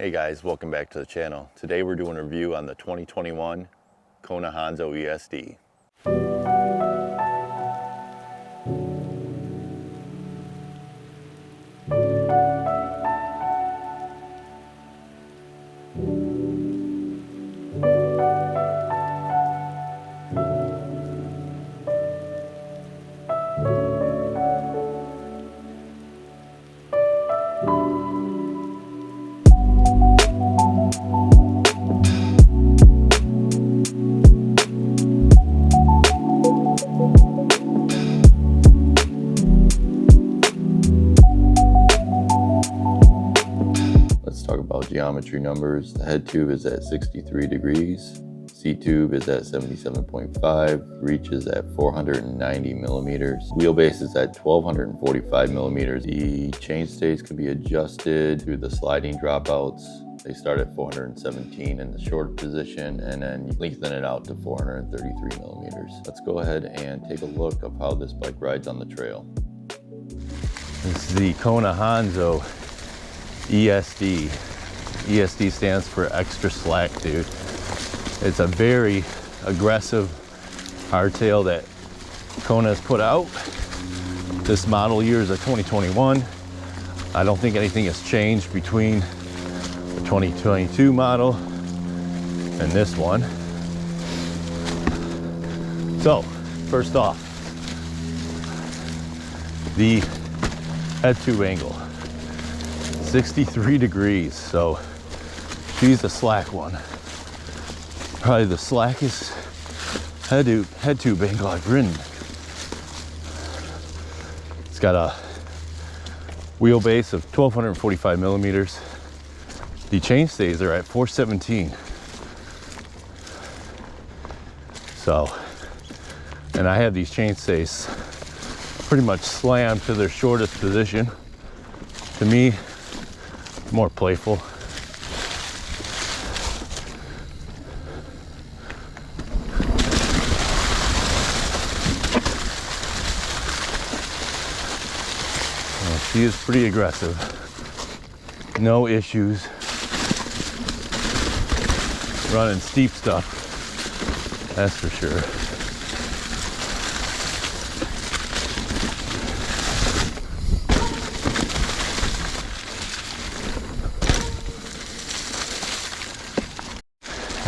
Hey guys, welcome back to the channel. Today we're doing a review on the 2021 Kona Honzo ESD. Talk about geometry numbers. The head tube is at 63 degrees. C tube is at 77.5. Reach is at 490 millimeters. Wheelbase is at 1245 millimeters. The chainstays can be adjusted through the sliding dropouts. They start at 417 in the short position and then lengthen it out to 433 millimeters. Let's go ahead and take a look of how this bike rides on the trail. This is the Kona Honzo ESD. ESD stands for extra slack, dude. It's a very aggressive hardtail that Kona has put out. This model year is a 2021. I don't think anything has changed between the 2022 model and this one. So, first off, the head tube angle. 63 degrees, so she's the slack one. Probably the slackest head tube angle I've ridden. It's got a wheelbase of 1245 millimeters. The chainstays are at 417. So, and I have these chainstays pretty much slammed to their shortest position. To me, more playful. Well, she is pretty aggressive. No issues running steep stuff, that's for sure.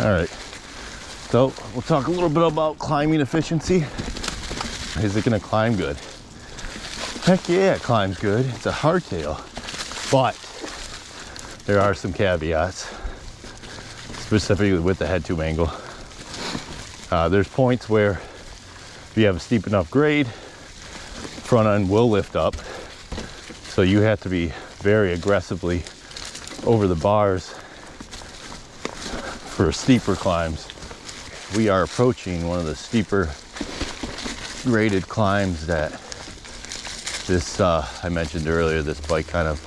All right, so we'll talk a little bit about climbing efficiency. Is it gonna climb good? Heck yeah, it climbs good. It's a hardtail, but there are some caveats, specifically with the head tube angle. There's points where if you have a steep enough grade, front end will lift up. So you have to be very aggressively over the bars for steeper climbs. We are approaching one of the steeper graded climbs that this, I mentioned earlier, this bike kind of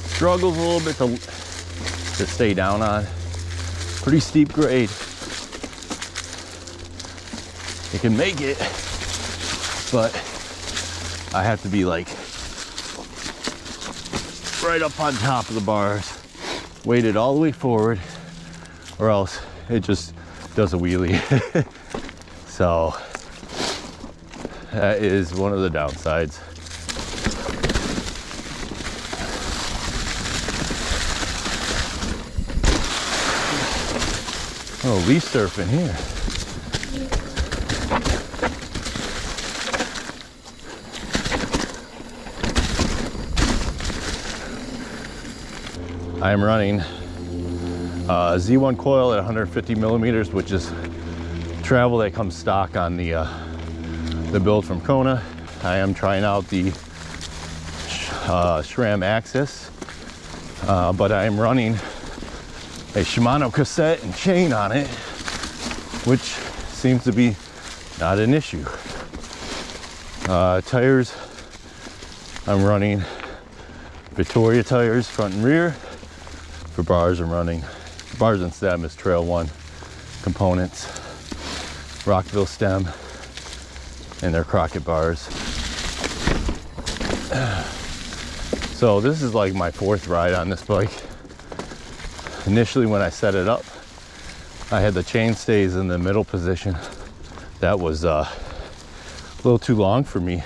struggles a little bit to stay down on. Pretty steep grade. It can make it, but I have to be like right up on top of the bars, weighted all the way forward, or else it just does a wheelie. So that is one of the downsides. Oh, leaf surfing here. I am running Z1 coil at 150 millimeters, which is travel that comes stock on the build from Kona. I am trying out the SRAM axis, but I am running a Shimano cassette and chain on it, which seems to be not an issue. Tires, I'm running Victoria tires, front and rear. For bars, I'm running bars and stem is Trail 1 components, Rockville stem, and their Crockett bars. So this is like my fourth ride on this bike. Initially when I set it up, I had the chain stays in the middle position. That was a little too long for me.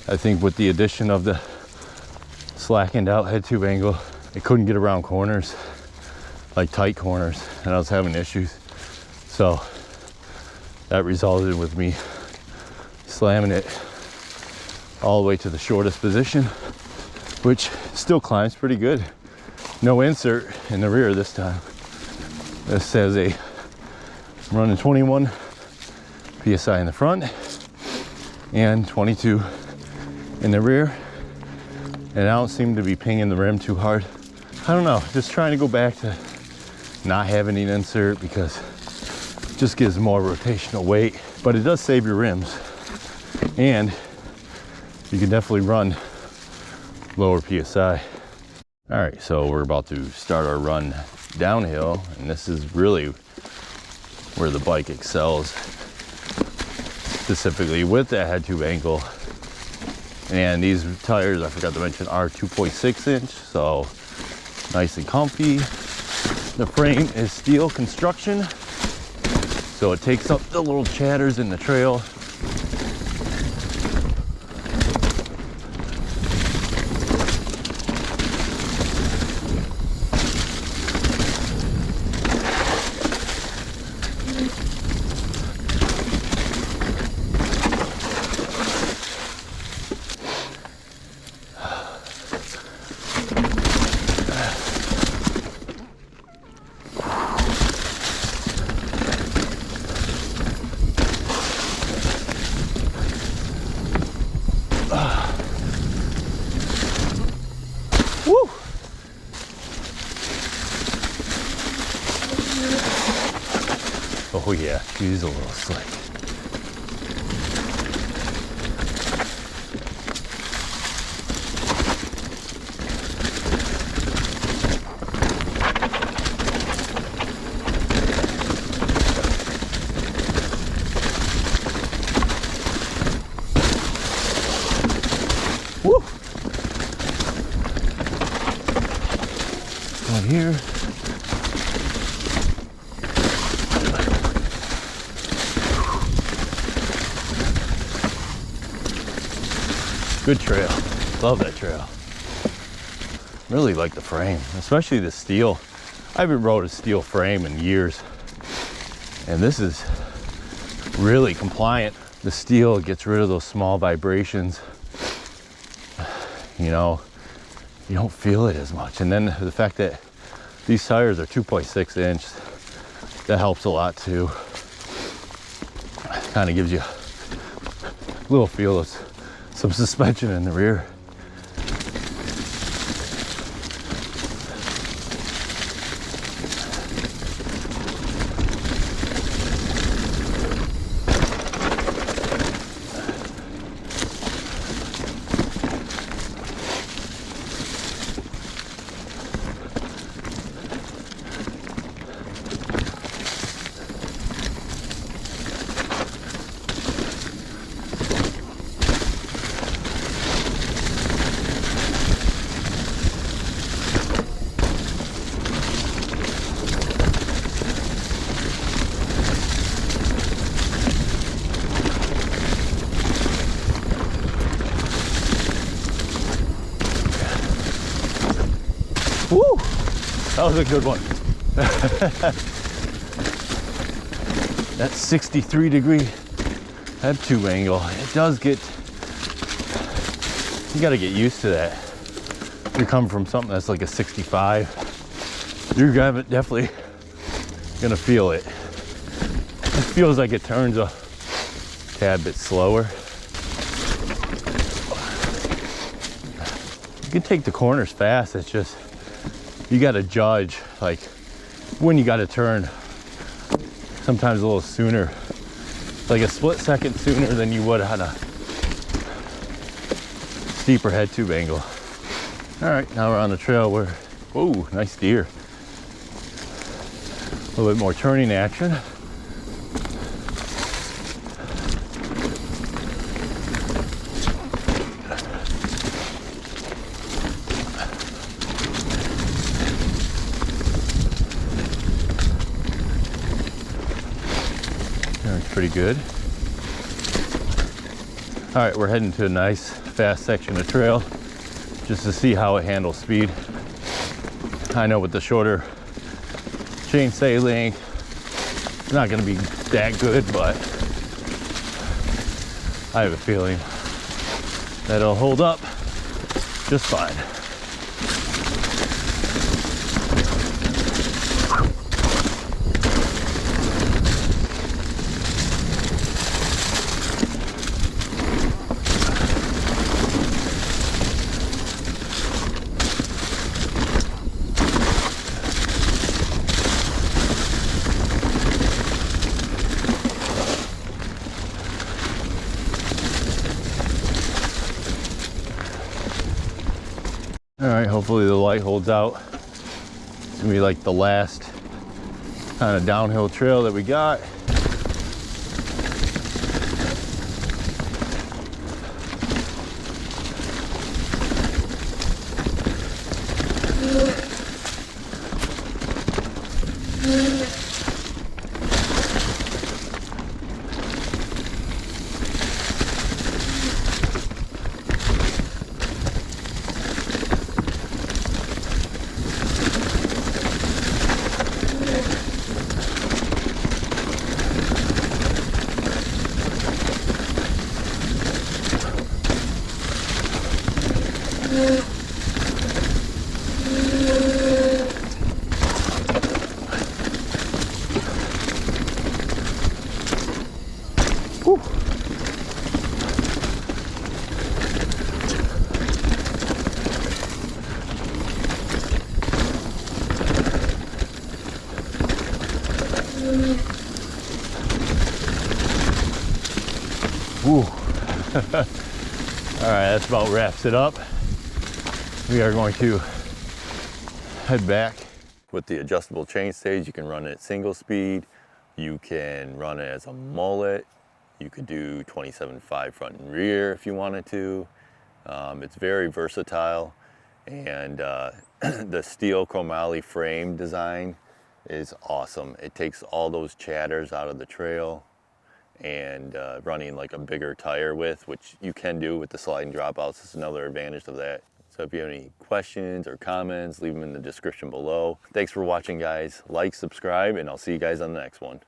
I think with the addition of the slackened out head tube angle, it couldn't get around corners, like tight corners, and I was having issues. So that resulted with me slamming it all the way to the shortest position, which still climbs pretty good. No insert in the rear this time. This says I'm running 21 PSI in the front and 22 in the rear. And I don't seem to be pinging the rim too hard. I don't know, just trying to go back to not having an insert because it just gives more rotational weight, but it does save your rims. And you can definitely run lower PSI. All right, so we're about to start our run downhill, and this is really where the bike excels, specifically with that head tube angle. And these tires, I forgot to mention, are 2.6 inch, so nice and comfy. The frame is steel construction, so it takes up the little chatters in the trail. Oh yeah, she's a little slick. Woo! Right here. Good trail. Love that trail. Really like the frame, especially the steel. I haven't rode a steel frame in years, and this is really compliant. The steel gets rid of those small vibrations. You know, you don't feel it as much. And then the fact that these tires are 2.6 inch, that helps a lot too. Kind of gives you a little feel of some suspension in the rear. Woo! That was a good one. That 63-degree head tube angle, it does get, you got to get used to that. If you're coming from something that's like a 65, you're definitely gonna feel it. It feels like it turns a tad bit slower. You can take the corners fast, it's just, you got to judge like when you got to turn sometimes a little sooner, like a split second sooner than you would on a steeper head tube angle. All right, now we're on the trail where, whoa, nice deer. A little bit more turning action. pretty good. All right, we're heading to a nice fast section of trail just to see how it handles speed. I know with the shorter chainstay length, it's not gonna be that good, but I have a feeling that it'll hold up just fine. All right, hopefully the light holds out. It's gonna be like the last kind of downhill trail that we got. Whew. Whew. All right, that's about wraps it up. We are going to head back. With the adjustable chainstays, you can run it single speed. You can run it as a mullet. You could do 27.5 front and rear if you wanted to. It's very versatile, and the steel chromoly frame design is awesome. It takes all those chatters out of the trail, and running like a bigger tire width, which you can do with the sliding dropouts, is another advantage of that. So if you have any questions or comments, leave them in the description below. Thanks for watching, guys. Like, subscribe, and I'll see you guys on the next one.